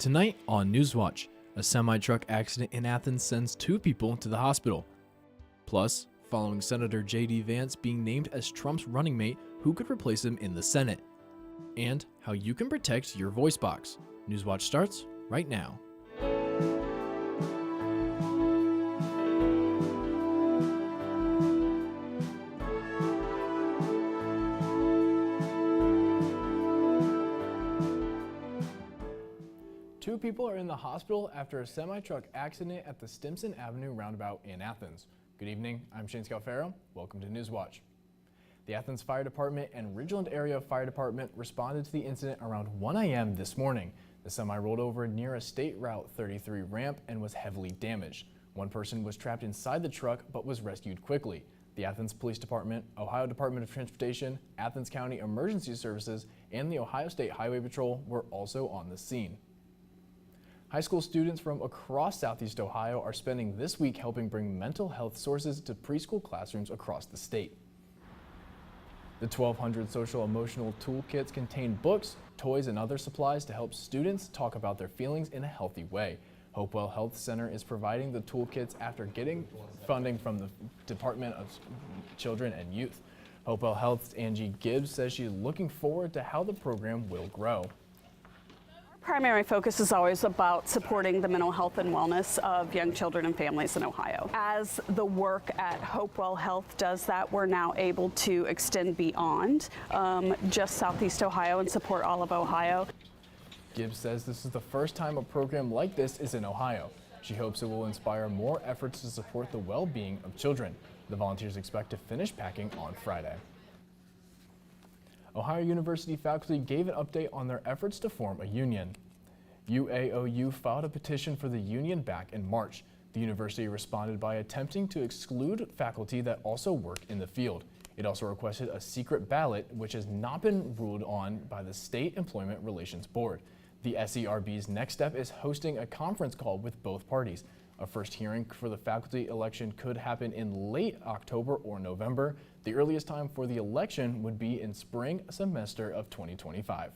Tonight on Newswatch, a semi-truck accident in Athens sends 2 people to the hospital. Plus, following Senator J.D. Vance being named as Trump's running mate, who could replace him in the Senate? And how you can protect your voice box. Newswatch starts right now. Two people are in the hospital after a semi-truck accident at the Stimson Avenue roundabout in Athens. Good evening, I'm Shane Scalfaro. Welcome to Newswatch. The Athens Fire Department and Ridgeland Area Fire Department responded to the incident around 1 a.m. this morning. The semi rolled over near a State Route 33 ramp and was heavily damaged. One person was trapped inside the truck but was rescued quickly. The Athens Police Department, Ohio Department of Transportation, Athens County Emergency Services, and the Ohio State Highway Patrol were also on the scene. High school students from across Southeast Ohio are spending this week helping bring mental health sources to preschool classrooms across the state. The 1,200 social emotional toolkits contain books, toys, and other supplies to help students talk about their feelings in a healthy way. Hopewell Health Center is providing the toolkits after getting funding from the Department of Children and Youth. Hopewell Health's Angie Gibbs says she's looking forward to how the program will grow. Primary focus is always about supporting the mental health and wellness of young children and families in Ohio. As the work at Hopewell Health does that, we're now able to extend beyond just Southeast Ohio and support all of Ohio. Gibbs says this is the first time a program like this is in Ohio. She hopes it will inspire more efforts to support the well-being of children. The volunteers expect to finish packing on Friday. Ohio University faculty gave an update on their efforts to form a union. UAOU filed a petition for the union back in March. The university responded by attempting to exclude faculty that also work in the field. It also requested a secret ballot, which has not been ruled on by the State Employment Relations Board. The SERB's next step is hosting a conference call with both parties. A first hearing for the faculty election could happen in late October or November. The earliest time for the election would be in spring semester of 2025.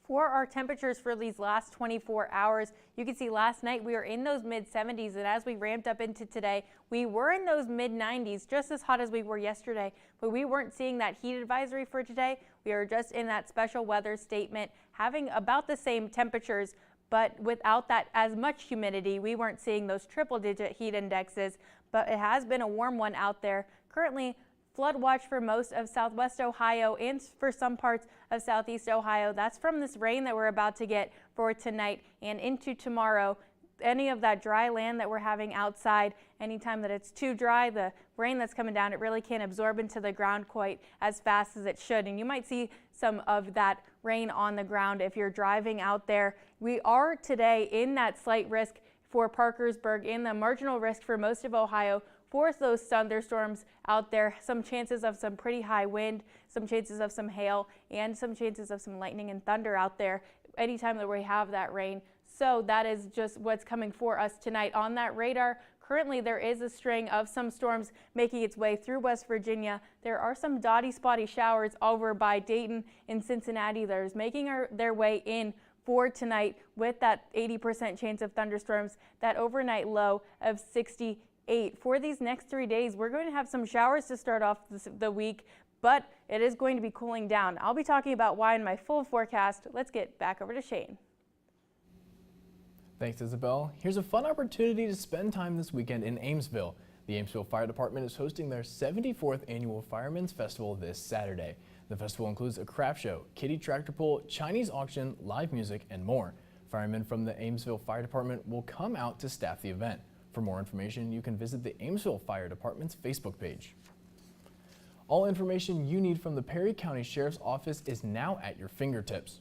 For our temperatures for these last 24 hours, you can see last night we were in those mid-70s, and as we ramped up into today, we were in those mid-90s, just as hot as we were yesterday, but we weren't seeing that heat advisory for today. We are just in that special weather statement, having about the same temperatures, but without that as much humidity. We weren't seeing those triple-digit heat indexes, but it has been a warm one out there. Currently, flood watch for most of southwest Ohio and for some parts of southeast Ohio. That's from this rain that we're about to get for tonight and into tomorrow. Any of that dry land that we're having outside, anytime that it's too dry, the rain that's coming down, it really can't absorb into the ground quite as fast as it should. And you might see some of that rain on the ground if you're driving out there. We are today in that slight risk for Parkersburg and the marginal risk for most of Ohio for those thunderstorms out there. Some chances of some pretty high wind, some chances of some hail, and some chances of some lightning and thunder out there anytime that we have that rain. So that is just what's coming for us tonight. On that radar, currently there is a string of some storms making its way through West Virginia. There are some dotty, spotty showers over by Dayton and Cincinnati that is making their way in for tonight with that 80% chance of thunderstorms, that overnight low of 68. For these next 3 days, we're going to have some showers to start off the week, but it is going to be cooling down. I'll be talking about why in my full forecast. Let's get back over to Shane. Thanks, Isabel. Here's a fun opportunity to spend time this weekend in Amesville. The Amesville Fire Department is hosting their 74th annual Firemen's Festival this Saturday. The festival includes a craft show, kiddie tractor pull, Chinese auction, live music, and more. Firemen from the Amesville Fire Department will come out to staff the event. For more information, you can visit the Amesville Fire Department's Facebook page. All information you need from the Perry County Sheriff's Office is now at your fingertips.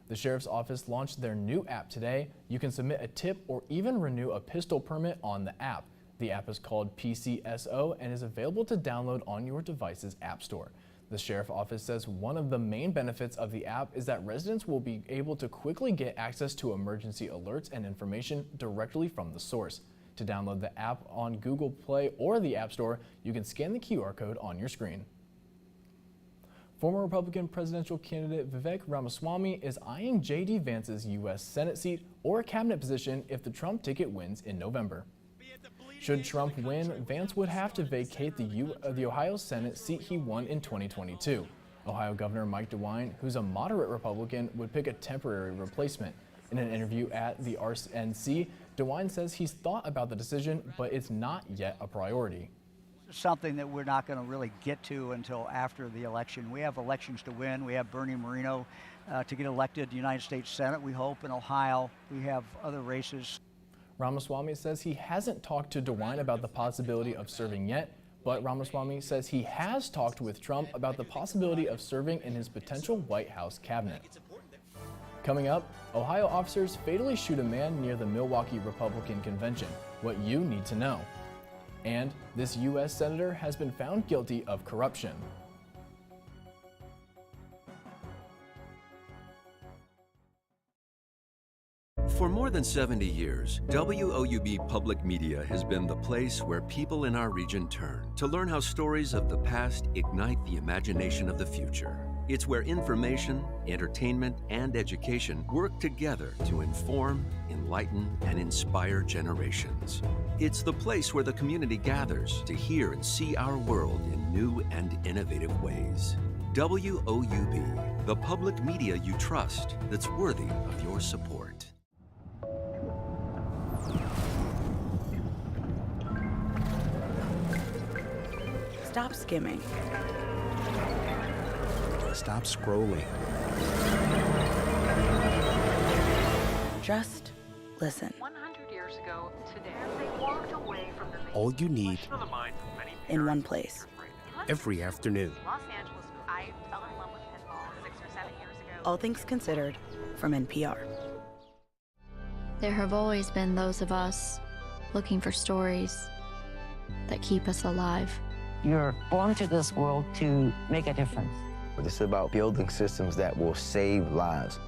The Sheriff's Office launched their new app today. You can submit a tip or even renew a pistol permit on the app. The app is called PCSO and is available to download on your device's app store. The Sheriff's Office says one of the main benefits of the app is that residents will be able to quickly get access to emergency alerts and information directly from the source. To download the app on Google Play or the App Store, you can scan the QR code on your screen. Former Republican presidential candidate Vivek Ramaswamy is eyeing J.D. Vance's U.S. Senate seat or a cabinet position if the Trump ticket wins in November. Should Trump win, Vance would have to vacate the Ohio Senate seat he won in 2022. Ohio Governor Mike DeWine, who's a moderate Republican, would pick a temporary replacement. In an interview at the RNC, DeWine says he's thought about the decision, but it's not yet a priority. Something that we're not going to really get to until after the election. We have elections to win. We have Bernie Moreno to get elected to the United States Senate, we hope. In Ohio, we have other races. Ramaswamy says he hasn't talked to DeWine about the possibility of serving yet, but Ramaswamy says he has talked with Trump about the possibility of serving in his potential White House cabinet. Coming up, Ohio officers fatally shoot a man near the Milwaukee Republican convention. What you need to know. And this U.S. senator has been found guilty of corruption. For more than 70 years, WOUB Public Media has been the place where people in our region turn to learn how stories of the past ignite the imagination of the future. It's where information, entertainment, and education work together to inform, enlighten, and inspire generations. It's the place where the community gathers to hear and see our world in new and innovative ways. WOUB, the public media you trust that's worthy of your support. Stop skimming. Stop scrolling. Just listen. 100 years ago today, they walked away from the main All you need In one place. every afternoon. Los Angeles. I fell in love with pinball 6 or 7 years ago. All things considered from NPR. There have always been those of us looking for stories that keep us alive. You're born to this world to make a difference. This is about building systems that will save lives.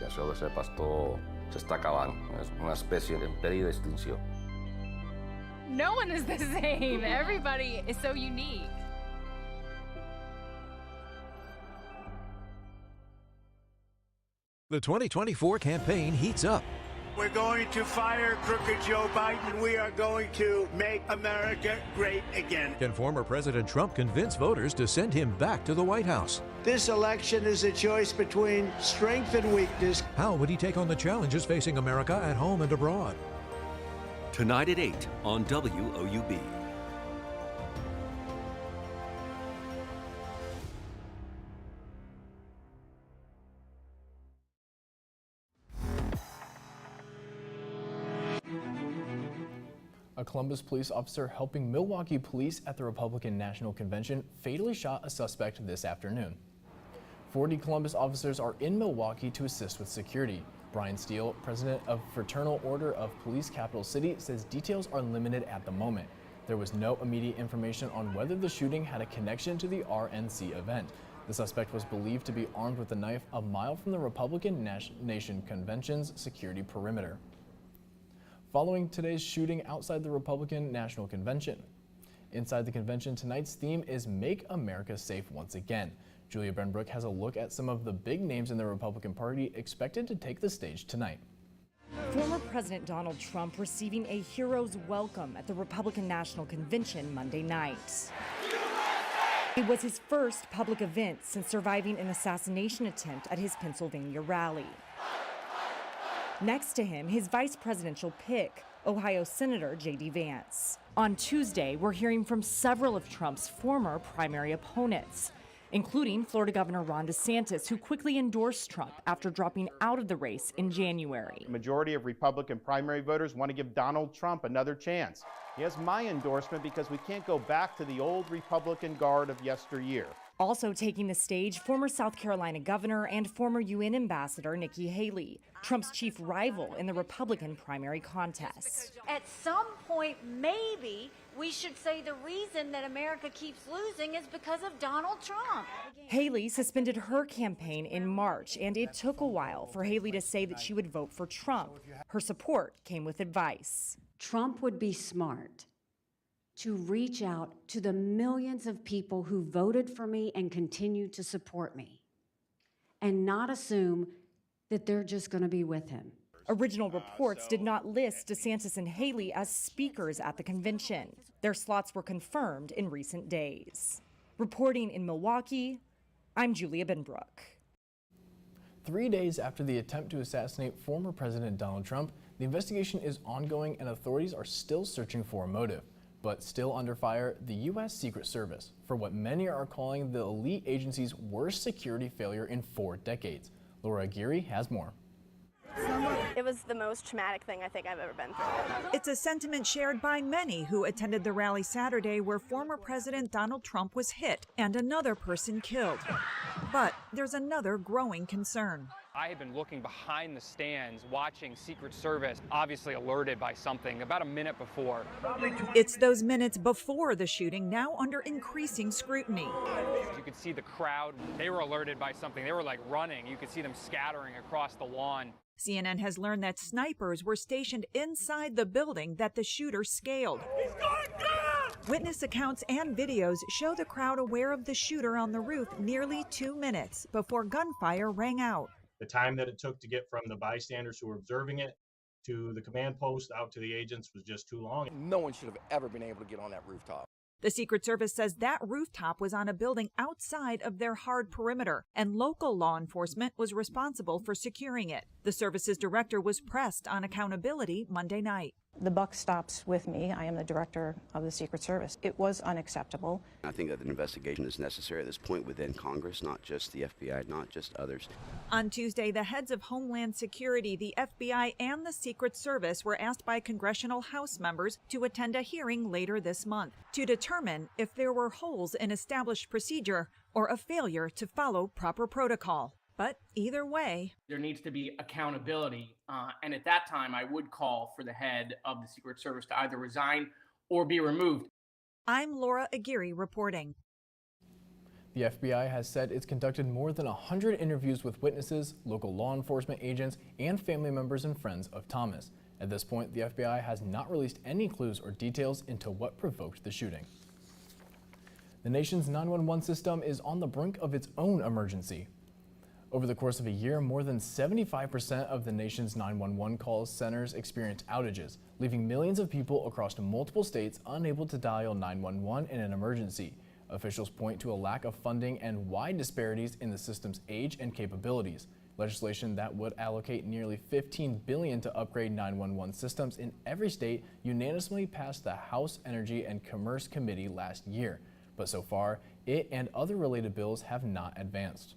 Ya solo ese pasto se está acabando. Es una especie en peligro de extinción. No one is the same. Everybody is so unique. The 2024 campaign heats up. We're going to fire crooked Joe Biden. We are going to make America great again. Can former President Trump convince voters to send him back to the White House? This election is a choice between strength and weakness. How would he take on the challenges facing America at home and abroad? Tonight at 8 on WOUB. A Columbus police officer helping Milwaukee police at the Republican National Convention fatally shot a suspect this afternoon. 40 Columbus officers are in Milwaukee to assist with security. Brian Steele, president of Fraternal Order of Police Capital City, says details are limited at the moment. There was no immediate information on whether the shooting had a connection to the RNC event. The suspect was believed to be armed with a knife a mile from the Republican Nation Convention's security perimeter. Following today's shooting outside the Republican National Convention. Inside the convention, tonight's theme is Make America Safe Once Again. Julia Brenbrook has a look at some of the big names in the Republican Party expected to take the stage tonight. Former President Donald Trump receiving a hero's welcome at the Republican National Convention Monday night. It was his first public event since surviving an assassination attempt at his Pennsylvania rally. Next to him, his vice presidential pick, Ohio Senator J.D. Vance. On Tuesday, we're hearing from several of Trump's former primary opponents, including Florida Governor Ron DeSantis, who quickly endorsed Trump after dropping out of the race in January. The majority of Republican primary voters want to give Donald Trump another chance. He has my endorsement because we can't go back to the old Republican guard of yesteryear. Also taking the stage, former South Carolina governor and former UN ambassador Nikki Haley, Trump's chief rival in the Republican primary contest. At some point, maybe we should say the reason that America keeps losing is because of Donald Trump. Haley suspended her campaign in March, and it took a while for Haley to say that she would vote for Trump. Her support came with advice. Trump would be smart to reach out to the millions of people who voted for me and continue to support me, and not assume that they're just going to be with him. Original reports did not list DeSantis and Haley as speakers at the convention. Their slots were confirmed in recent days. Reporting in Milwaukee, I'm Julia Benbrook. 3 days after the attempt to assassinate former President Donald Trump, the investigation is ongoing and authorities are still searching for a motive. But still under fire, the U.S. Secret Service for what many are calling the elite agency's worst security failure in 4 decades. Laura Aguirre has more. It was the most traumatic thing I think I've ever been through. It's a sentiment shared by many who attended the rally Saturday where former President Donald Trump was hit and another person killed. But there's another growing concern. I had been looking behind the stands, watching Secret Service, obviously alerted by something about a minute before. It's those minutes before the shooting now under increasing scrutiny. You could see the crowd. They were alerted by something. They were like running. You could see them scattering across the lawn. CNN has learned that snipers were stationed inside the building that the shooter scaled. Witness accounts and videos show the crowd aware of the shooter on the roof nearly 2 minutes before gunfire rang out. The time that it took to get from the bystanders who were observing it to the command post out to the agents was just too long. No one should have ever been able to get on that rooftop. The Secret Service says that rooftop was on a building outside of their hard perimeter, and local law enforcement was responsible for securing it. The service's director was pressed on accountability Monday night. The buck stops with me. I am the director of the Secret Service. It was unacceptable. I think that an investigation is necessary at this point within Congress, not just the FBI, not just others. On Tuesday, the heads of Homeland Security, the FBI, and the Secret Service were asked by congressional House members to attend a hearing later this month to determine if there were holes in established procedure or a failure to follow proper protocol. But either way, there needs to be accountability. And at that time, I would call for the head of the Secret Service to either resign or be removed. I'm Laura Aguirre reporting. The FBI has said it's conducted more than 100 interviews with witnesses, local law enforcement agents, and family members and friends of Thomas. At this point, the FBI has not released any clues or details into what provoked the shooting. The nation's 911 system is on the brink of its own emergency. Over the course of a year, more than 75% of the nation's 911 call centers experienced outages, leaving millions of people across multiple states unable to dial 911 in an emergency. Officials point to a lack of funding and wide disparities in the system's age and capabilities. Legislation that would allocate nearly $15 billion to upgrade 911 systems in every state unanimously passed the House Energy and Commerce Committee last year. But so far, it and other related bills have not advanced.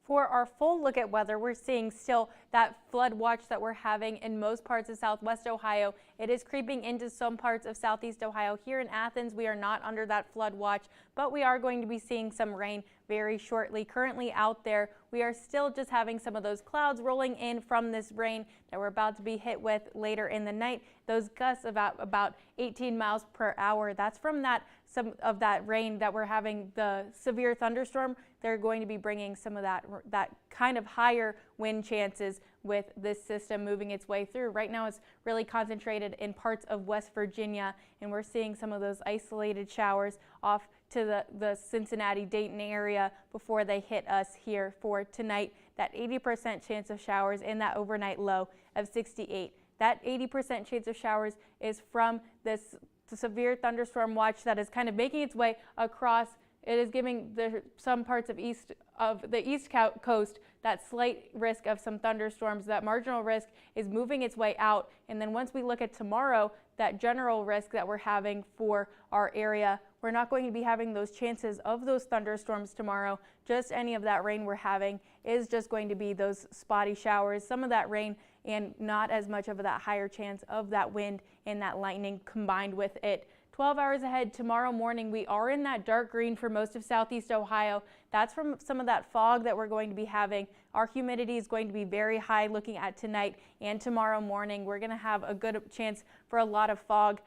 For our full look at weather, we're seeing still that flood watch that we're having in most parts of southwest Ohio. It is creeping into some parts of southeast Ohio. Here in Athens, we are not under that flood watch, but we are going to be seeing some rain very shortly. Currently out there, we are still just having some of those clouds rolling in from this rain that we're about to be hit with later in the night. Those gusts about 18 miles per hour. That's from some of that rain that we're having, the severe thunderstorm. They're going to be bringing some of that kind of higher wind chances with this system moving its way through. Right now it's really concentrated in parts of West Virginia, and we're seeing some of those isolated showers off to the Cincinnati-Dayton area before they hit us here for tonight. That 80% chance of showers in that overnight low of 68. That 80% chance of showers is from this severe thunderstorm watch that is kind of making its way across. It is giving some parts of the east coast that slight risk of some thunderstorms. That marginal risk is moving its way out. And then once we look at tomorrow, that general risk that we're having for our area, we're not going to be having those chances of those thunderstorms tomorrow. Just any of that rain we're having is just going to be those spotty showers, some of that rain, and not as much of that higher chance of that wind and that lightning combined with it. 12 hours ahead tomorrow morning, we are in that dark green for most of southeast Ohio. That's from some of that fog that we're going to be having. Our humidity is going to be very high looking at tonight and tomorrow morning. We're going to have a good chance for a lot of fog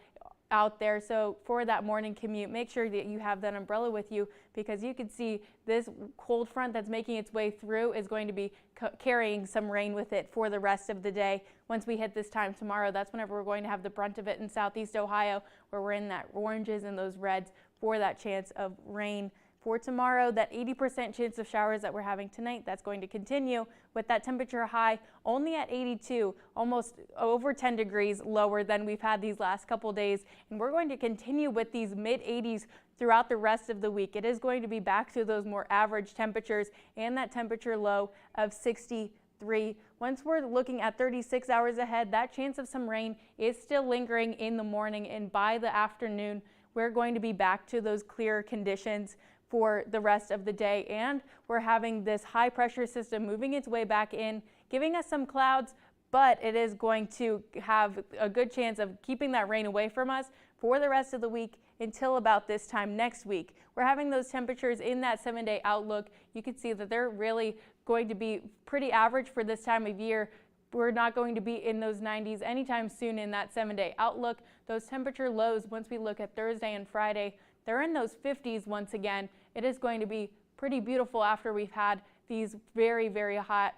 out there. So for that morning commute, make sure that you have that umbrella with you, because you can see this cold front that's making its way through is going to be carrying some rain with it for the rest of the day. Once we hit this time tomorrow, that's whenever we're going to have the brunt of it in southeast Ohio, where we're in that oranges and those reds for that chance of rain. For tomorrow, that 80% chance of showers that we're having tonight, that's going to continue with that temperature high only at 82, almost over 10 degrees lower than we've had these last couple days. And we're going to continue with these mid 80s throughout the rest of the week. It is going to be back to those more average temperatures and that temperature low of 63. Once we're looking at 36 hours ahead, that chance of some rain is still lingering in the morning, and by the afternoon, we're going to be back to those clearer conditions for the rest of the day. And we're having this high pressure system moving its way back in, giving us some clouds, but it is going to have a good chance of keeping that rain away from us for the rest of the week until about this time next week. We're having those temperatures in that 7-day outlook. You can see that they're really going to be pretty average for this time of year. We're not going to be in those 90s anytime soon in that 7-day outlook. Those temperature lows, once we look at Thursday and Friday, they're in those 50s once again. It is going to be pretty beautiful after we've had these very, very hot,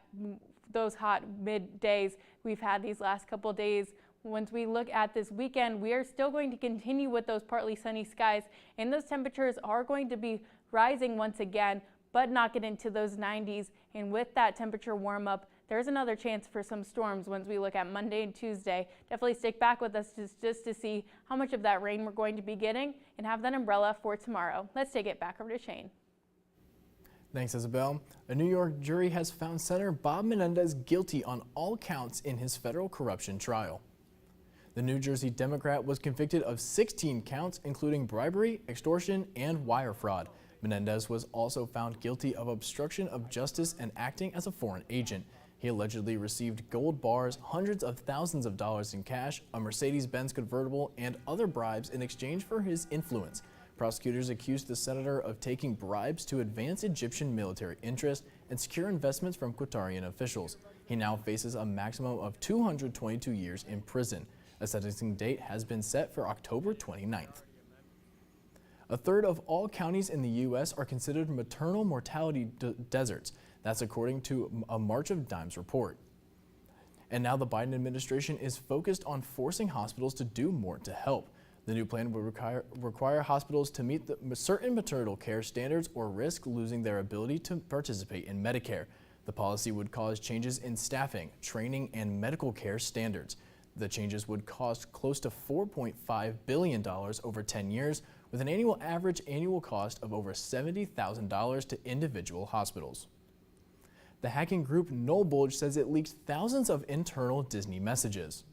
those hot middays we've had these last couple days. Once we look at this weekend, we are still going to continue with those partly sunny skies, and those temperatures are going to be rising once again, but not get into those 90s. And with that temperature warm up, there's another chance for some storms once we look at Monday and Tuesday. Definitely stick back with us just to see how much of that rain we're going to be getting and have that umbrella for tomorrow. Let's take it back over to Shane. Thanks, Isabel. A New York jury has found Senator Bob Menendez guilty on all counts in his federal corruption trial. The New Jersey Democrat was convicted of 16 counts, including bribery, extortion, and wire fraud. Menendez was also found guilty of obstruction of justice and acting as a foreign agent. He allegedly received gold bars, hundreds of thousands of dollars in cash, a Mercedes-Benz convertible, and other bribes in exchange for his influence. Prosecutors accused the senator of taking bribes to advance Egyptian military interests and secure investments from Qatarian officials. He now faces a maximum of 222 years in prison. A sentencing date has been set for October 29th. A third of all counties in the U.S. are considered maternal mortality deserts. That's according to a March of Dimes report. And now the Biden administration is focused on forcing hospitals to do more to help. The new plan would require hospitals to meet certain maternal care standards or risk losing their ability to participate in Medicare. The policy would cause changes in staffing, training, and medical care standards. The changes would cost close to $4.5 billion over 10 years, with an average annual cost of over $70,000 to individual hospitals. The hacking group Nullbulge says it leaked thousands of internal Disney messages.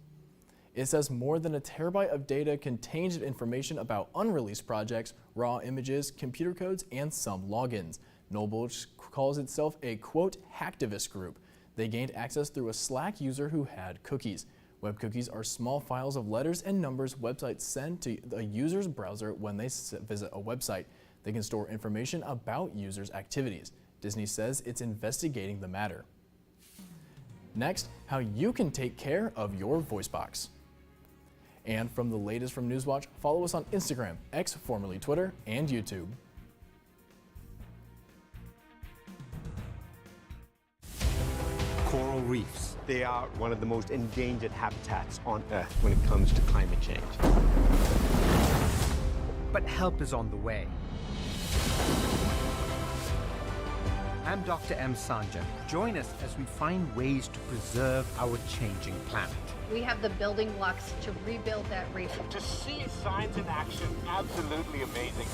It says more than a terabyte of data contains information about unreleased projects, raw images, computer codes, and some logins. Nullbulge calls itself a, quote, hacktivist group. They gained access through a Slack user who had cookies. Web cookies are small files of letters and numbers websites send to a user's browser when they visit a website. They can store information about users' activities. Disney says it's investigating the matter. Next, how you can take care of your voice box. And from the latest from Newswatch, follow us on Instagram, X formerly Twitter, and YouTube. Coral reefs. They are one of the most endangered habitats on Earth when it comes to climate change. But help is on the way. I'm Dr. M. Sanjan. Join us as we find ways to preserve our changing planet. We have the building blocks to rebuild that reef. To see signs in action, absolutely amazing.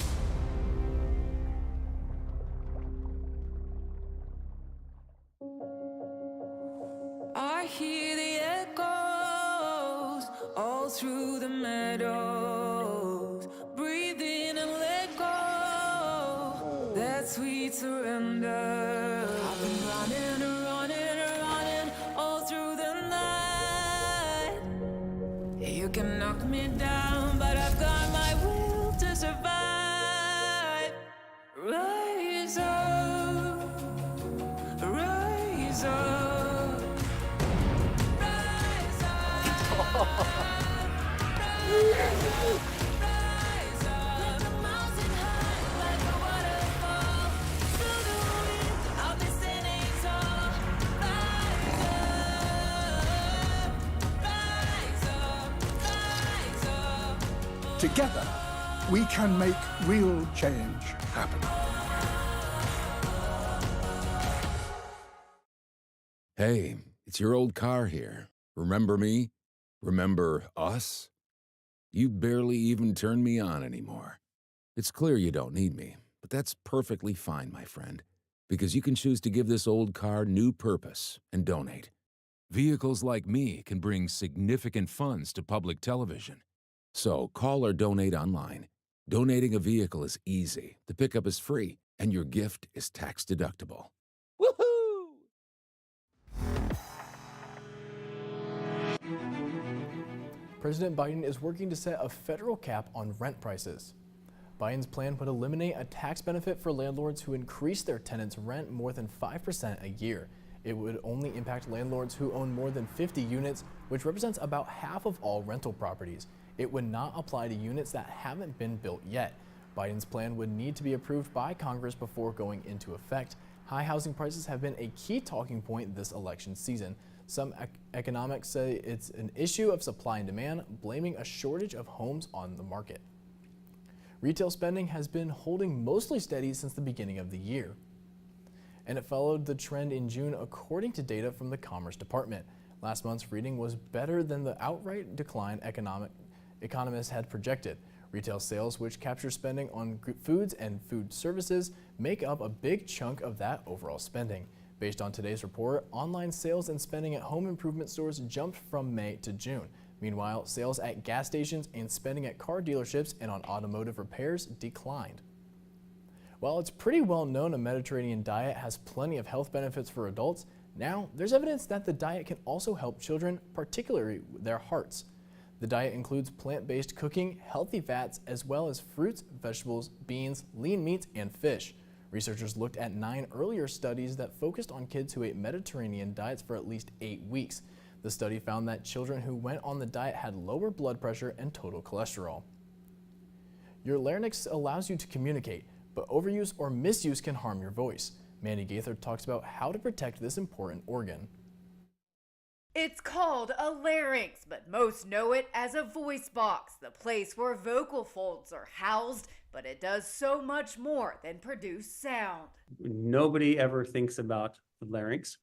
I hear the echoes all through the meadows. Breathe in and let go. That sweet surrender. I've been running, running, running all through the night. You can knock me down, but I've got my will to survive. Rise up, rise up. Rise up, rise up. together, we can make real change happen. Hey, it's your old car here. Remember me? Remember us? You barely even turn me on anymore. It's clear you don't need me, but that's perfectly fine, my friend, because you can choose to give this old car new purpose and donate. Vehicles like me can bring significant funds to public television. So call or donate online. Donating a vehicle is easy, the pickup is free, and your gift is tax deductible. President Biden is working to set a federal cap on rent prices. Biden's plan would eliminate a tax benefit for landlords who increase their tenants' rent more than 5% a year. It would only impact landlords who own more than 50 units, which represents about half of all rental properties. It would not apply to units that haven't been built yet. Biden's plan would need to be approved by Congress before going into effect. High housing prices have been a key talking point this election season. Some economics say it's an issue of supply and demand, blaming a shortage of homes on the market. Retail spending has been holding mostly steady since the beginning of the year, and it followed the trend in June according to data from the Commerce Department. Last month's reading was better than the outright decline economists had projected. Retail sales, which capture spending on foods and food services, make up a big chunk of that overall spending. Based on today's report, online sales and spending at home improvement stores jumped from May to June. Meanwhile, sales at gas stations and spending at car dealerships and on automotive repairs declined. While it's pretty well known a Mediterranean diet has plenty of health benefits for adults, now there's evidence that the diet can also help children, particularly their hearts. The diet includes plant-based cooking, healthy fats, as well as fruits, vegetables, beans, lean meats, and fish. Researchers looked at 9 earlier studies that focused on kids who ate Mediterranean diets for at least 8 weeks. The study found that children who went on the diet had lower blood pressure and total cholesterol. Your larynx allows you to communicate, but overuse or misuse can harm your voice. Mandy Gaither talks about how to protect this important organ. It's called a larynx, but most know it as a voice box, the place where vocal folds are housed, but it does so much more than produce sound. Nobody ever thinks about the larynx.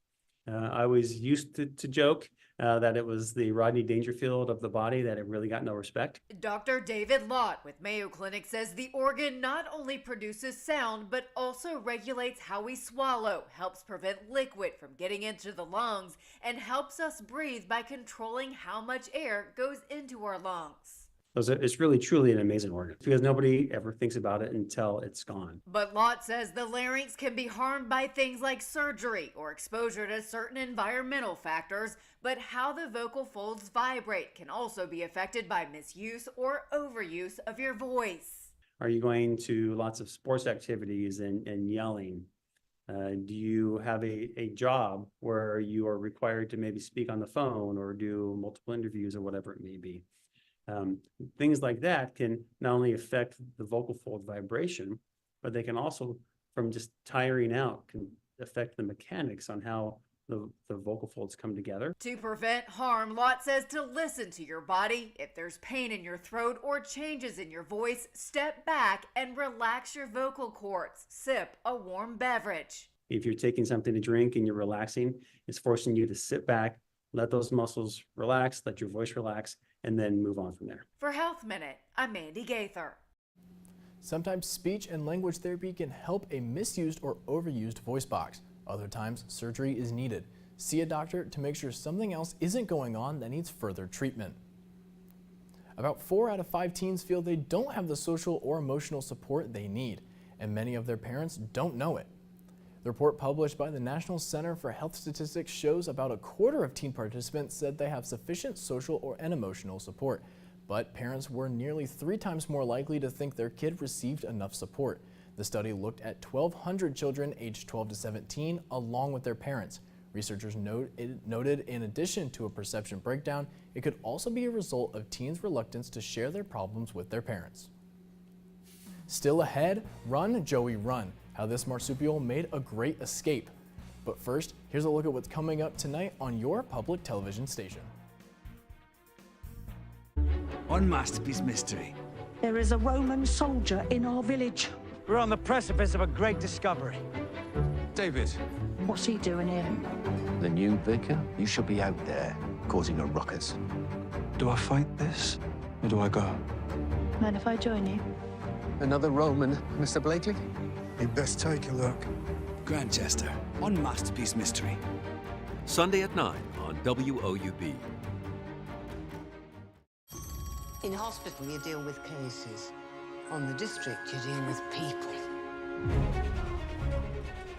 I always used to joke that it was the Rodney Dangerfield of the body, that it really got no respect. Dr. David Lott with Mayo Clinic says the organ not only produces sound, but also regulates how we swallow, helps prevent liquid from getting into the lungs, and helps us breathe by controlling how much air goes into our lungs. It's really, truly an amazing organ because nobody ever thinks about it until it's gone. But Lott says the larynx can be harmed by things like surgery or exposure to certain environmental factors, but how the vocal folds vibrate can also be affected by misuse or overuse of your voice. Are you going to lots of sports activities and yelling? Do you have a job where you are required to maybe speak on the phone or do multiple interviews or whatever it may be? Things like that can not only affect the vocal fold vibration, but they can also, from just tiring out, can affect the mechanics on how the vocal folds come together. To prevent harm, Lott says to listen to your body. If there's pain in your throat or changes in your voice, step back and relax your vocal cords. Sip a warm beverage. If you're taking something to drink and you're relaxing, it's forcing you to sit back, let those muscles relax, let your voice relax, and then move on from there. For Health Minute, I'm Mandy Gaither. Sometimes speech and language therapy can help a misused or overused voice box. Other times, surgery is needed. See a doctor to make sure something else isn't going on that needs further treatment. About 4 out of 5 teens feel they don't have the social or emotional support they need, and many of their parents don't know it. The report published by the National Center for Health Statistics shows about a quarter of teen participants said they have sufficient social and emotional support, but parents were nearly 3 times more likely to think their kid received enough support. The study looked at 1,200 children aged 12 to 17 along with their parents. Researchers noted in addition to a perception breakdown, it could also be a result of teens' reluctance to share their problems with their parents. Still ahead, Run, Joey, Run, how this marsupial made a great escape. But first, here's a look at what's coming up tonight on your public television station. On Masterpiece Mystery, There is a Roman soldier in our village. We're on the precipice of a great discovery. David. What's he doing here? The new vicar? You should be out there, causing a ruckus. Do I fight this, or do I go? Mind if I join you? Another Roman, Mr. Blakely? You'd best take a look. Grantchester, on Masterpiece Mystery. Sunday at 9 on WOUB. In hospital, you deal with cases. On the district, you deal with people.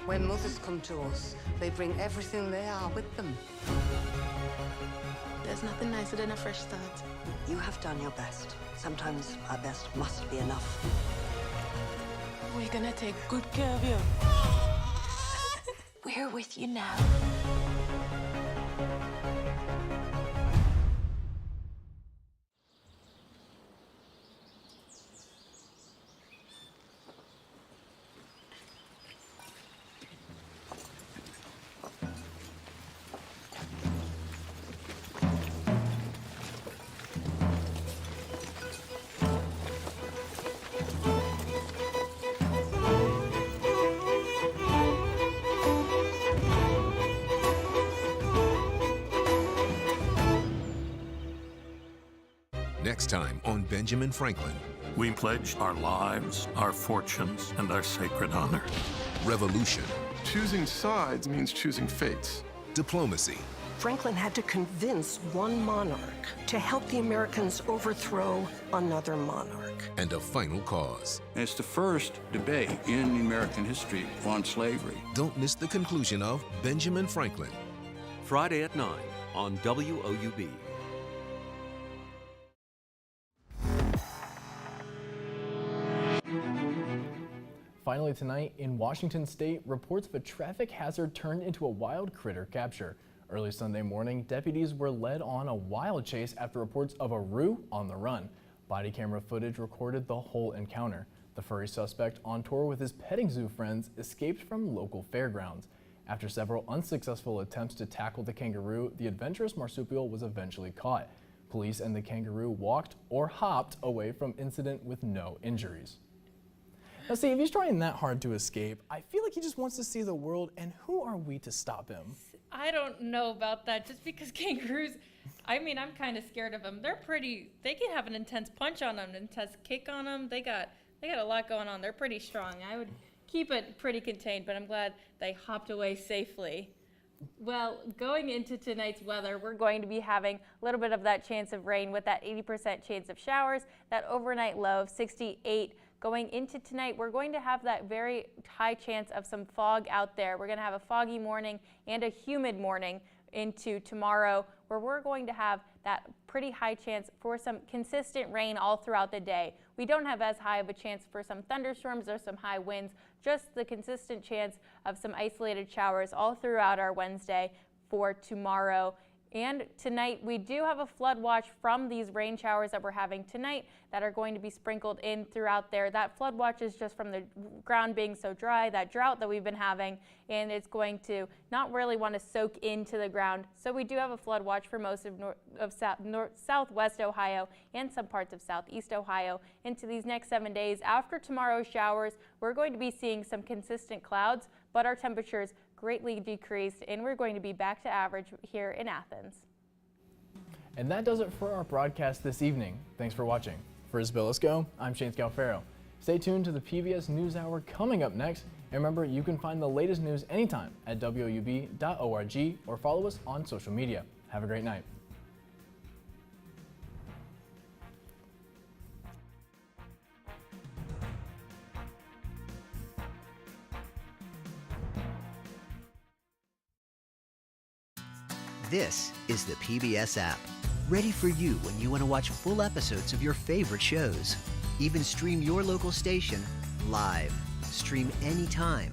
When mothers come to us, they bring everything they are with them. There's nothing nicer than a fresh start. You have done your best. Sometimes our best must be enough. We're gonna take good care of you. We're with you now. Next time on Benjamin Franklin. We pledge our lives, our fortunes, and our sacred honor. Revolution. Choosing sides means choosing fates. Diplomacy. Franklin had to convince one monarch to help the Americans overthrow another monarch. And a final cause. It's the first debate in American history on slavery. Don't miss the conclusion of Benjamin Franklin. Friday at 9 on WOUB. Finally tonight, in Washington State, reports of a traffic hazard turned into a wild critter capture. Early Sunday morning, deputies were led on a wild chase after reports of a roo on the run. Body camera footage recorded the whole encounter. The furry suspect, on tour with his petting zoo friends, escaped from local fairgrounds. After several unsuccessful attempts to tackle the kangaroo, the adventurous marsupial was eventually caught. Police and the kangaroo walked or hopped away from incident with no injuries. Now see, if he's trying that hard to escape, I feel like he just wants to see the world, and who are we to stop him? I don't know about that, just because kangaroos, I mean, I'm kind of scared of them. They can have an intense punch on them, an intense kick on them. They got a lot going on. They're pretty strong. I would keep it pretty contained, but I'm glad they hopped away safely. Well, going into tonight's weather, we're going to be having a little bit of that chance of rain with that 80% chance of showers, that overnight low of 68. Going into tonight, we're going to have that very high chance of some fog out there. We're going to have a foggy morning and a humid morning into tomorrow, where we're going to have that pretty high chance for some consistent rain all throughout the day. We don't have as high of a chance for some thunderstorms or some high winds, just the consistent chance of some isolated showers all throughout our Wednesday for tomorrow. And tonight, we do have a flood watch from these rain showers that we're having tonight that are going to be sprinkled in throughout there. That flood watch is just from the ground being so dry, that drought that we've been having, and it's going to not really want to soak into the ground. So we do have a flood watch for most of southwest Ohio and some parts of southeast Ohio into these next 7 days. After tomorrow's showers, we're going to be seeing some consistent clouds, but our temperatures greatly decreased, and we're going to be back to average here in Athens. And that does it for our broadcast this evening. Thanks for watching. For Isabel Isco, I'm Shane Scalfaro. Stay tuned to the PBS NewsHour coming up next. And remember, you can find the latest news anytime at WOUB.org or follow us on social media. Have a great night. This is the PBS app, ready for you when you want to watch full episodes of your favorite shows. Even stream your local station live. Stream anytime,